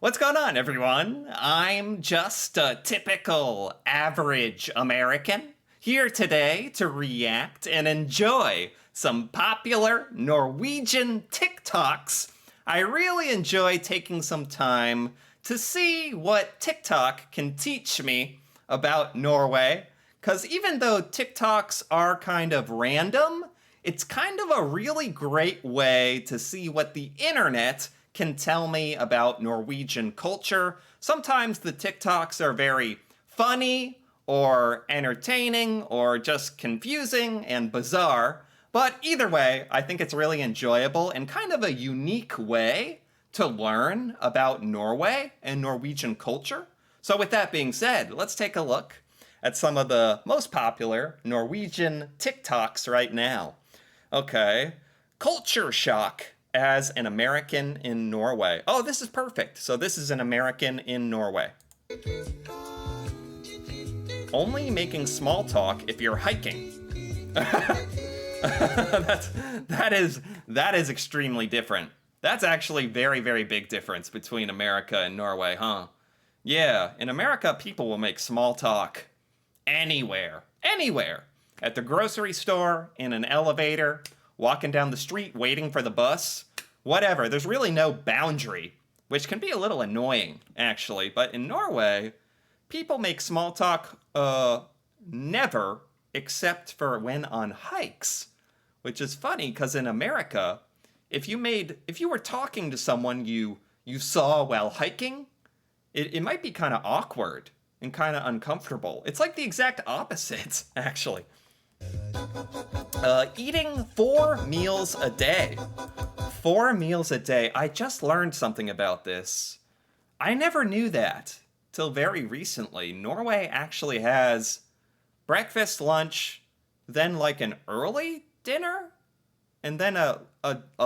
What's going on, everyone? I'm just a typical average American here today to react and enjoy some popular Norwegian TikToks. I really enjoy taking some time to see what TikTok can teach me about Norway, because even though TikToks are kind of random, it's kind of a really great way to see what the internet can tell me about Norwegian culture. Sometimes the TikToks are very funny or entertaining or just confusing and bizarre. But either way, I think it's really enjoyable and kind of a unique way to learn about Norway and Norwegian culture. So with that being said, let's take a look at some of the most popular Norwegian TikToks right now. Okay, culture shock as an American in Norway. Oh, this is perfect. So this is an American in Norway. Only making small talk if you're hiking. that is extremely different. That's actually very, very big difference between America and Norway, huh? Yeah, in America, people will make small talk anywhere. At the grocery store, in an elevator, walking down the street, waiting for the bus, whatever. There's really no boundary, which can be a little annoying, actually. But in Norway, people make small talk never, except for when on hikes, which is funny because in America, if you were talking to someone you saw while hiking, it might be kind of awkward and kind of uncomfortable. It's like the exact opposite, actually. Eating 4 meals a day. 4 meals a day. I just learned something about this. I never knew that till very recently. Norway actually has breakfast, lunch, then like an early dinner, and then a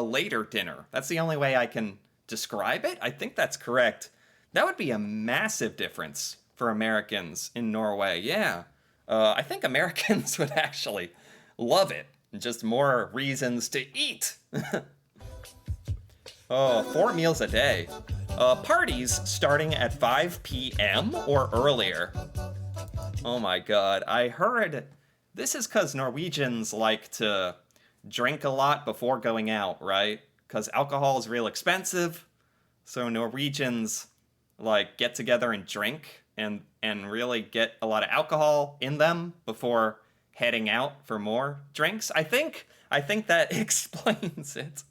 later dinner. That's the only way I can describe it. I think that's correct. That would be a massive difference for Americans in Norway. Yeah. I think Americans would actually love it. Just more reasons to eat. Oh, 4 meals a day. Parties starting at 5 p.m. or earlier. Oh my god. I heard this is because Norwegians like to drink a lot before going out, right? Because alcohol is real expensive. So Norwegians like get together and drink and really get a lot of alcohol in them before heading out for more drinks. I think that explains it.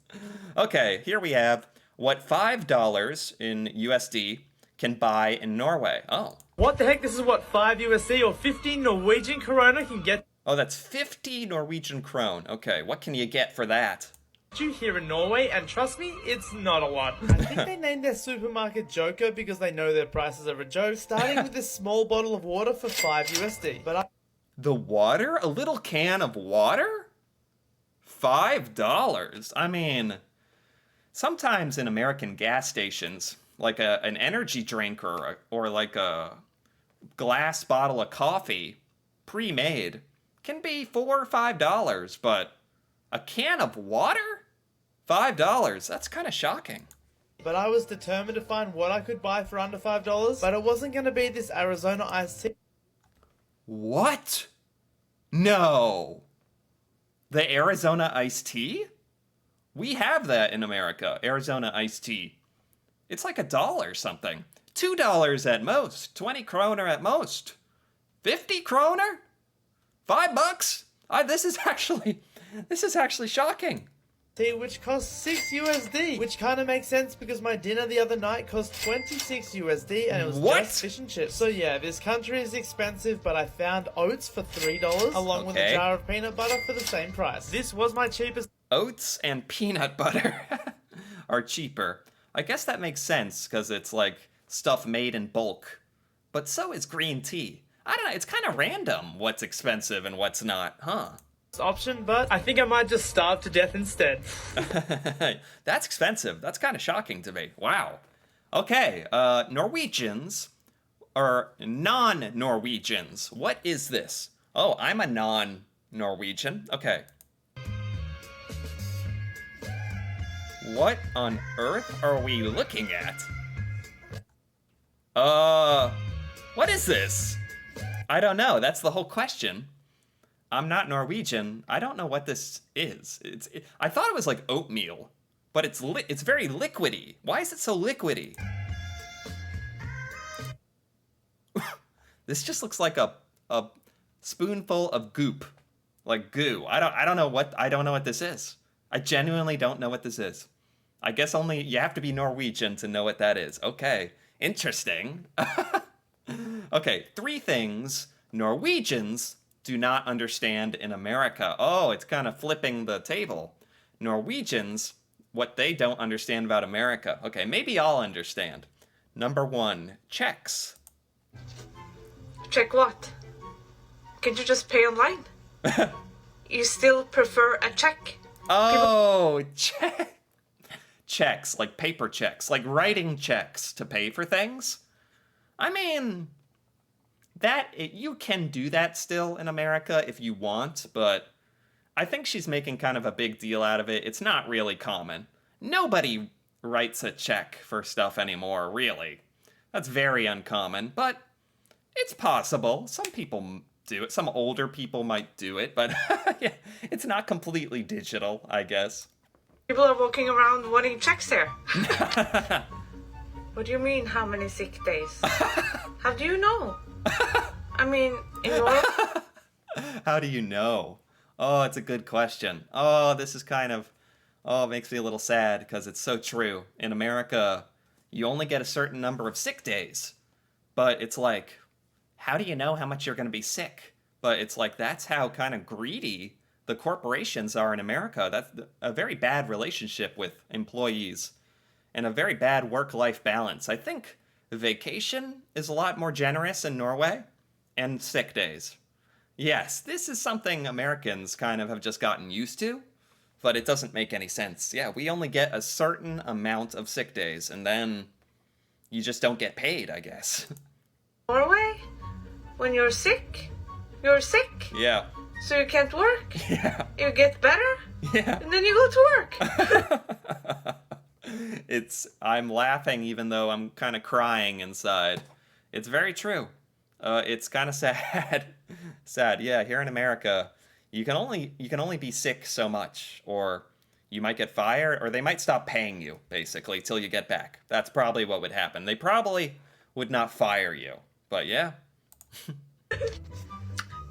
Okay, here we have what $5 in USD can buy in Norway. Oh. What the heck? This is what 5 USD or 50 Norwegian krona can get Oh, that's 50 Norwegian krone. Okay, what can you get for that? you here in Norway, and trust me, it's not a lot. I think they named their supermarket Joker because they know their prices are a joke, starting with this small bottle of water for 5 USD. The water? A little can of water? $5. I mean, sometimes in American gas stations, like an energy drink or like a glass bottle of coffee, pre-made, can be $4 or $5, but a can of water? $5. That's kind of shocking. But I was determined to find what I could buy for under $5, but it wasn't going to be this Arizona iced tea. What? No. The Arizona iced tea? We have that in America, Arizona iced tea. It's like $1 something. $2 at most. 20 kroner at most. 50 kroner? $5? This is actually shocking. Tea, which costs 6 USD, which kind of makes sense because my dinner the other night cost 26 USD and it was just fish and chips. So yeah, this country is expensive, but I found oats for $3 along with a jar of peanut butter for the same price. This was my cheapest. Oats and peanut butter are cheaper. I guess that makes sense because it's like stuff made in bulk. But so is green tea. I don't know, it's kind of random what's expensive and what's not, huh? Option, but I think I might just starve to death instead. That's expensive. That's kind of shocking to me. Wow. Okay, Norwegians or non-Norwegians. What is this? Oh, I'm a non-Norwegian. Okay. What on earth are we looking at? Uh, what is this? I don't know. That's the whole question. I'm not Norwegian. I don't know what this is. I thought it was like oatmeal, but it's very liquidy. Why is it so liquidy? This just looks like a spoonful of goop, like goo. I don't know what this is. I genuinely don't know what this is. I guess only you have to be Norwegian to know what that is. Okay, interesting. Okay, 3 things Norwegians do not understand in America. Oh, it's kind of flipping the table. Norwegians, what they don't understand about America. Okay, maybe I'll understand. Number 1, checks. Check what? Can't you just pay online? You still prefer a check? Oh, checks, like paper checks, like writing checks to pay for things. I mean, you can do that still in America if you want, but I think she's making kind of a big deal out of it. It's not really common. Nobody writes a check for stuff anymore, really. That's very uncommon, but it's possible. Some people do it. Some older people might do it, but yeah, it's not completely digital, I guess. People are walking around wanting checks here. What do you mean, how many sick days? How do you know? I mean, in Norway... How do you know? Oh, it's a good question. Oh, this is kind of... Oh, it makes me a little sad because it's so true. In America, you only get a certain number of sick days. But it's like, how do you know how much you're going to be sick? But it's like, that's how kind of greedy the corporations are in America. That's a very bad relationship with employees and a very bad work-life balance. I think vacation is a lot more generous in Norway, and sick days. Yes, this is something Americans kind of have just gotten used to, but it doesn't make any sense. Yeah, we only get a certain amount of sick days, and then you just don't get paid, I guess. Norway? When you're sick? You're sick? Yeah. So you can't work? Yeah. You get better? Yeah. And then you go to work. I'm laughing even though I'm kind of crying inside. It's very true. It's kind of sad. Sad. Yeah, here in America, you can only be sick so much, or you might get fired, or they might stop paying you, basically, till you get back. That's probably what would happen. They probably would not fire you. But yeah.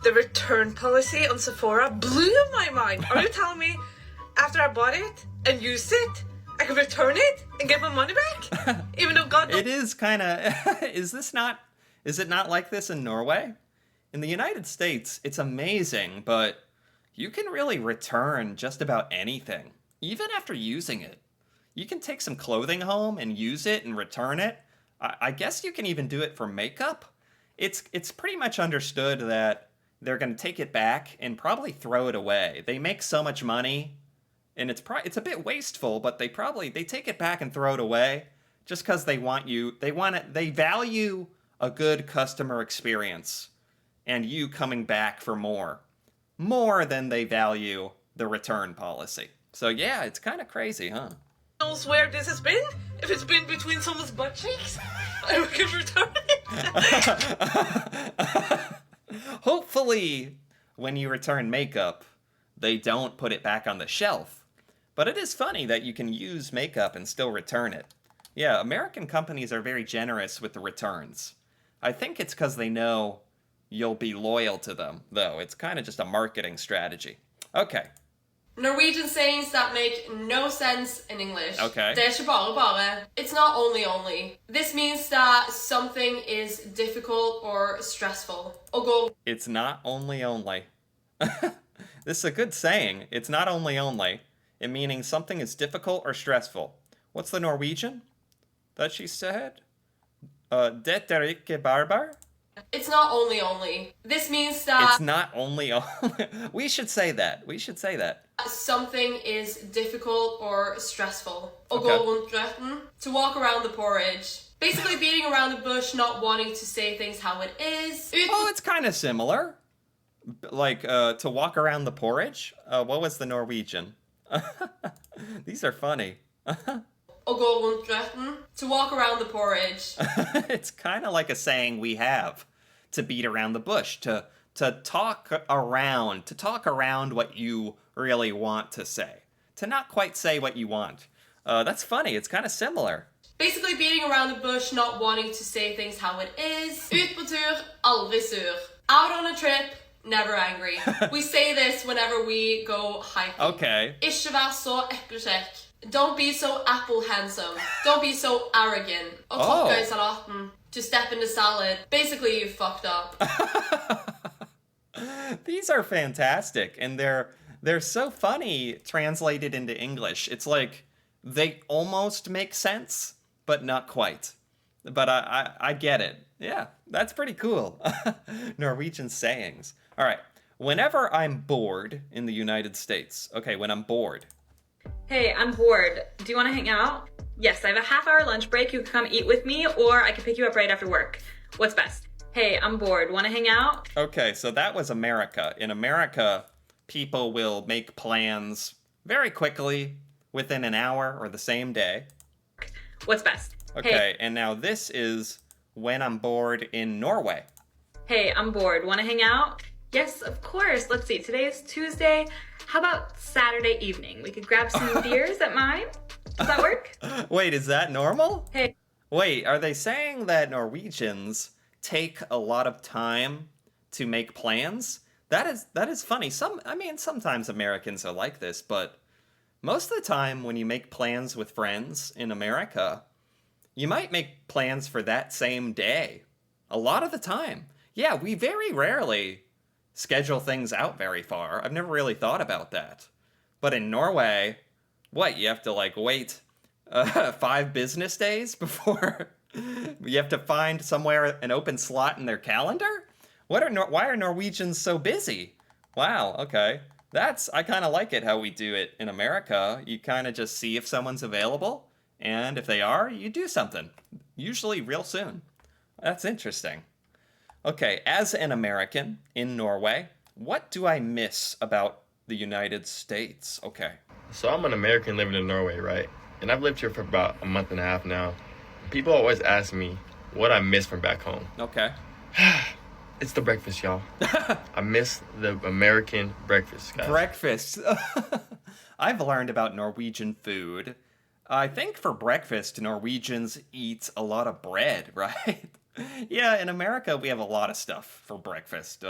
The return policy on Sephora blew my mind. Are you telling me after I bought it and used it, I could return it and get my money back? Even though God knows... It is kind of... Is it not like this in Norway? In the United States, it's amazing, but you can really return just about anything, even after using it. You can take some clothing home and use it and return it. I guess you can even do it for makeup. It's pretty much understood that they're going to take it back and probably throw it away. They make so much money, and it's a bit wasteful, but they take it back and throw it away just because they value a good customer experience and you coming back for more than they value the return policy. So yeah, it's kind of crazy, huh? Knows where this has been? If it's been between someone's butt cheeks, I can return it. Hopefully, when you return makeup, they don't put it back on the shelf. But it is funny that you can use makeup and still return it. Yeah, American companies are very generous with the returns. I think it's because they know you'll be loyal to them, though. It's kind of just a marketing strategy. Okay. Norwegian sayings that make no sense in English. Okay. Det er ikke bare. It's not only. This means that something is difficult or stressful. It's not only. This is a good saying. It's not only. It meaning something is difficult or stressful. What's the Norwegian that she said? Det er ikke bare. It's not only. This means that... It's not only. We should say that. Something is difficult or stressful. Okay. Gå rundt grøten. To walk around the porridge. Basically beating around the bush, not wanting to say things how it is. Oh, it's kind of similar. Like, to walk around the porridge? What was the Norwegian? These are funny. å gå rundt grøten. To walk around the porridge. It's kind of like a saying we have. To beat around the bush. To talk around what you really want to say. To not quite say what you want. That's funny. It's kind of similar. Basically beating around the bush, not wanting to say things how it is. Ut på tur, aldri sur. Out on a trip, never angry. We say this whenever we go hiking. Okay. Ikke vær så eplekjekk. Don't be so apple handsome. Don't be so arrogant. Og tråkke i salaten. To step in the salad. Basically, you fucked up. These are fantastic, and they're so funny translated into English. It's like they almost make sense, but not quite. But I get it. Yeah, that's pretty cool. Norwegian sayings. All right. Whenever I'm bored in the United States. Okay, when I'm bored. Hey, I'm bored. Do you want to hang out? Yes, I have a half-hour lunch break. You can come eat with me, or I can pick you up right after work. What's best? Hey, I'm bored. Want to hang out? Okay, so that was America. In America, people will make plans very quickly, within an hour or the same day. What's best? Okay, Hey, and now this is when I'm bored in Norway. hey, I'm bored. Want to hang out? Yes, of course. Let's see. Today is Tuesday. How about Saturday evening? We could grab some beers at mine. Does that work? Wait, is that normal? Hey. Wait, are they saying that Norwegians take a lot of time to make plans? That is funny. Sometimes Americans are like this, but most of the time when you make plans with friends in America, you might make plans for that same day. A lot of the time. Yeah, we very rarely schedule things out very far. I've never really thought about that. But in Norway, what, you have to wait 5 business days before you have to find somewhere an open slot in their calendar? Why are Norwegians so busy? Wow, okay. I kind of like it how we do it in America. You kind of just see if someone's available, and if they are, you do something. Usually real soon. That's interesting. Okay, as an American in Norway, what do I miss about the United States? Okay. So I'm an American living in Norway, right? And I've lived here for about a month and a half now. People always ask me what I miss from back home. Okay. It's the breakfast, y'all. I miss the American breakfast, guys. Breakfast. I've learned about Norwegian food. I think for breakfast, Norwegians eat a lot of bread, right? Yeah, in America, we have a lot of stuff for breakfast.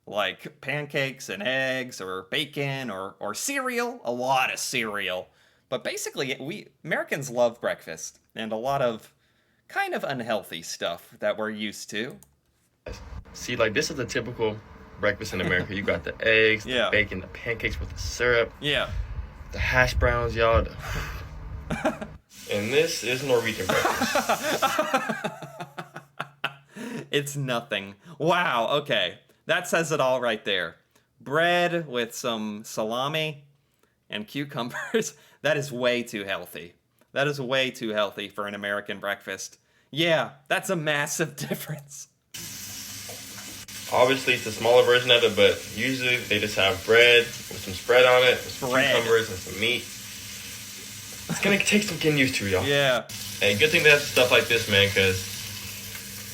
Like pancakes and eggs or bacon or cereal. A lot of cereal. But basically, we Americans love breakfast and a lot of kind of unhealthy stuff that we're used to. See, this is the typical breakfast in America. You got the eggs, Yeah. the bacon, the pancakes with the syrup, Yeah. the hash browns, y'all. And this is Norwegian breakfast. It's nothing. Wow, okay. That says it all right there. Bread with some salami and cucumbers. That is way too healthy. That is way too healthy for an American breakfast. Yeah, that's a massive difference. Obviously, it's a smaller version of it, but usually they just have bread with some spread on it, with some Bread. cucumbers and some meat. It's gonna take some getting used to, y'all. Yeah. Hey, good thing they have stuff like this, man, because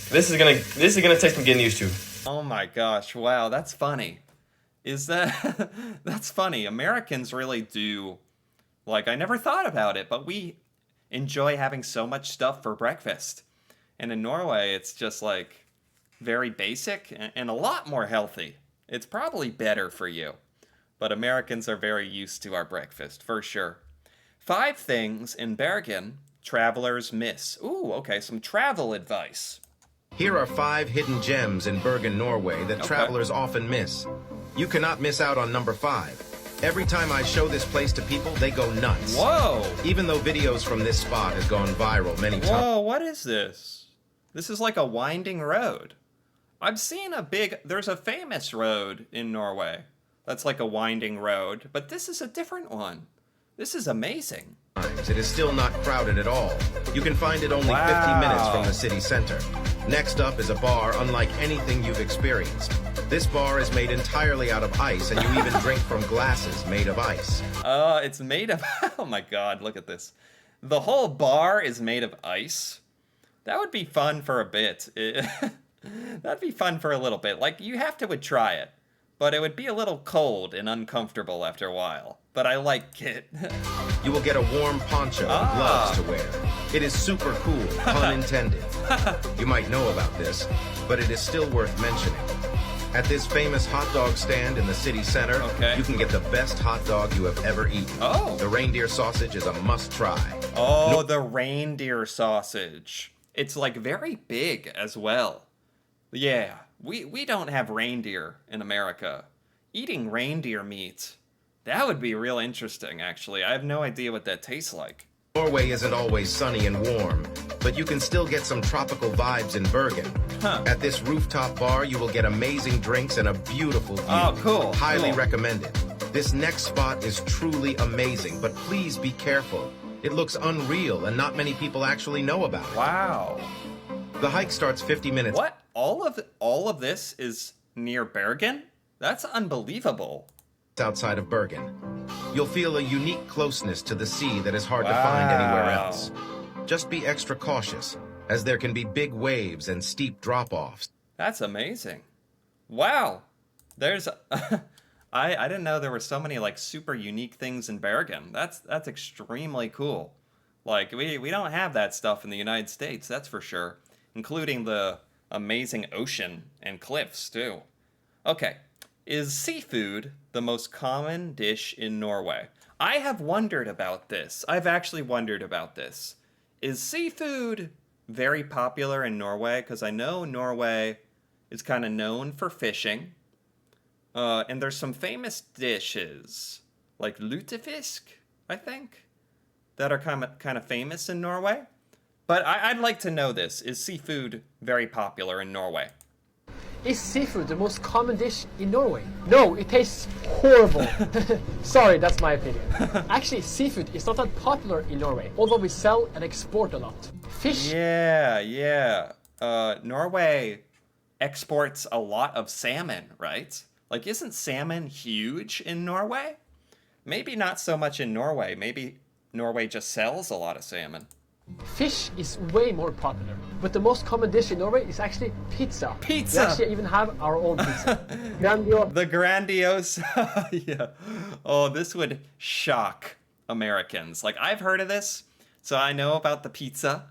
this is gonna take some getting used to. Oh my gosh, wow, that's funny. Is that... That's funny. Americans really do... I never thought about it, but we enjoy having so much stuff for breakfast. And in Norway, it's just very basic and a lot more healthy. It's probably better for you. But Americans are very used to our breakfast, for sure. 5 things in Bergen travelers miss. Ooh, okay, some travel advice. Here are 5 hidden gems in Bergen, Norway that travelers often miss. You cannot miss out on number 5. Every time I show this place to people, they go nuts. Whoa! Even though videos from this spot have gone viral many times. Whoa, what is this? This is like a winding road. I've seen there's a famous road in Norway that's like a winding road, but this is a different one. This is amazing. It is still not crowded at all. You can find it only 50 minutes from the city center. Next up is a bar unlike anything you've experienced. This bar is made entirely out of ice, and you even drink from glasses made of ice. It's made of... Oh my god, look at this. the whole bar is made of ice. That would be fun for a bit. That'd be fun for a little bit. Like, you have to would try it. But it would be a little cold and uncomfortable after a while. But I like it. You will get a warm poncho and gloves to wear. It is super cool, pun intended. You might know about this, but it is still worth mentioning. At this famous hot dog stand in the city center, you can get the best hot dog you have ever eaten. Oh. The reindeer sausage is a must-try. Oh, the reindeer sausage. It's like very big as well. Yeah, we don't have reindeer in America. Eating reindeer meat, that would be real interesting, actually. I have no idea what that tastes like. Norway isn't always sunny and warm, but you can still get some tropical vibes in Bergen. At this rooftop bar, you will get amazing drinks and a beautiful view. Oh, cool. Highly cool. recommended. This next spot is truly amazing, but please be careful. It looks unreal, and not many people actually know about it. Wow. The hike starts 50 minutes. What? All of this is near Bergen? That's unbelievable. Outside of Bergen. You'll feel a unique closeness to the sea that is hard to find anywhere else. Just be extra cautious, as there can be big waves and steep drop-offs. That's amazing. Wow. There's I didn't know there were so many like super unique things in Bergen. That's extremely cool. Like we don't have that stuff in the United States, that's for sure, including the amazing ocean and cliffs too. Okay. Is seafood the most common dish in Norway? I have wondered about this. I've actually wondered about this. Is seafood very popular in Norway? Because I know Norway is kind of known for fishing. And there's some famous dishes, like lutefisk, I think, that are kind of famous in Norway. But I'd like to know this. Is seafood very popular in Norway? Is seafood the most common dish in Norway? No, it tastes horrible. Sorry, that's my opinion. Actually, seafood is not that popular in Norway, although we sell and export a lot. Fish. Yeah. Norway exports a lot of salmon, right? Like, isn't salmon huge in Norway? Maybe not so much in Norway. Maybe Norway just sells a lot of salmon. Fish is way more popular, but the most common dish in Norway is actually pizza. Pizza! We actually even have our own pizza. The grandiose. Yeah. Oh, this would shock Americans. Like, I've heard of this, so I know about the pizza.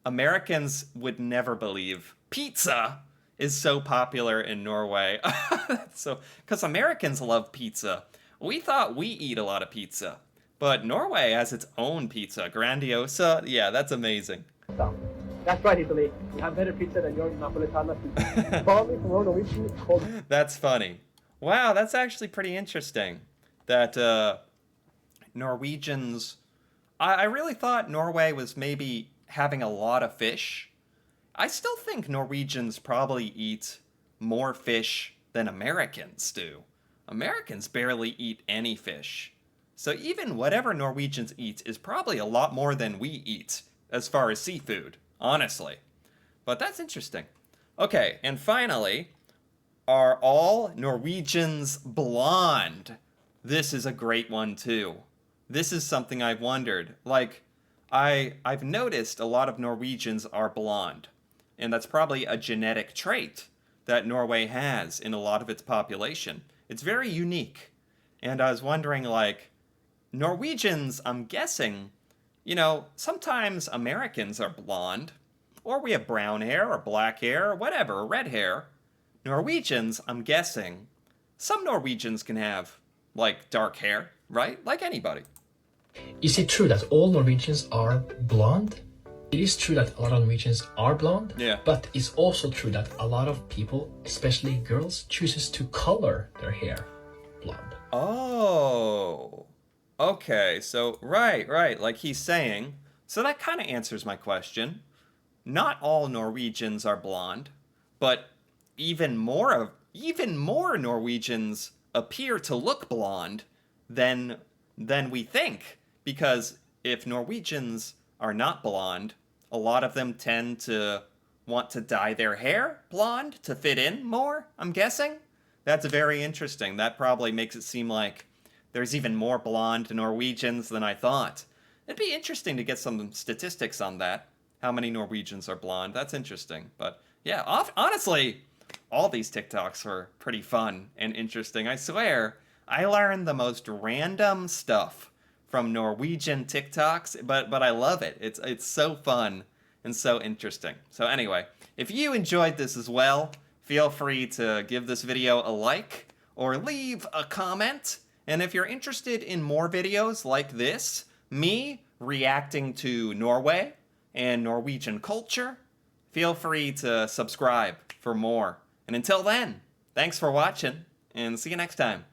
Americans would never believe pizza is so popular in Norway. So, because Americans love pizza. We thought we eat a lot of pizza. But Norway has its own pizza, Grandiosa. Yeah, that's amazing. That's right, Italy. We have better pizza than your Napolitana pizza. Probably from our Norwegian called... That's funny. Wow, that's actually pretty interesting. That Norwegians... I really thought Norway was maybe having a lot of fish. I still think Norwegians probably eat more fish than Americans do. Americans barely eat any fish. So even whatever Norwegians eat is probably a lot more than we eat as far as seafood, honestly. But that's interesting. Okay, and finally, are all Norwegians blonde? This is a great one too. This is something I've wondered. Like, I've noticed a lot of Norwegians are blonde, and that's probably a genetic trait that Norway has in a lot of its population. It's very unique. And I was wondering, like, Norwegians, I'm guessing, sometimes Americans are blonde, or we have brown hair, or black hair, or whatever, red hair. Norwegians, I'm guessing, some Norwegians can have, like, dark hair, right? Like anybody. Is it true that all Norwegians are blonde? It is true that a lot of Norwegians are blonde, yeah. But it's also true that a lot of people, especially girls, chooses to color their hair blonde. Oh... Okay, so, right, like he's saying. So that kind of answers my question. Not all Norwegians are blonde, but even more Norwegians appear to look blonde than we think. Because if Norwegians are not blonde, a lot of them tend to want to dye their hair blonde to fit in more, I'm guessing. That's very interesting. That probably makes it seem like there's even more blonde Norwegians than I thought. It'd be interesting to get some statistics on that. How many Norwegians are blonde? That's interesting. But yeah, honestly, all these TikToks were pretty fun and interesting. I swear, I learned the most random stuff from Norwegian TikToks, but I love it. It's so fun and so interesting. So anyway, if you enjoyed this as well, feel free to give this video a like or leave a comment. And if you're interested in more videos like this, me reacting to Norway and Norwegian culture, feel free to subscribe for more. And until then, thanks for watching, and see you next time.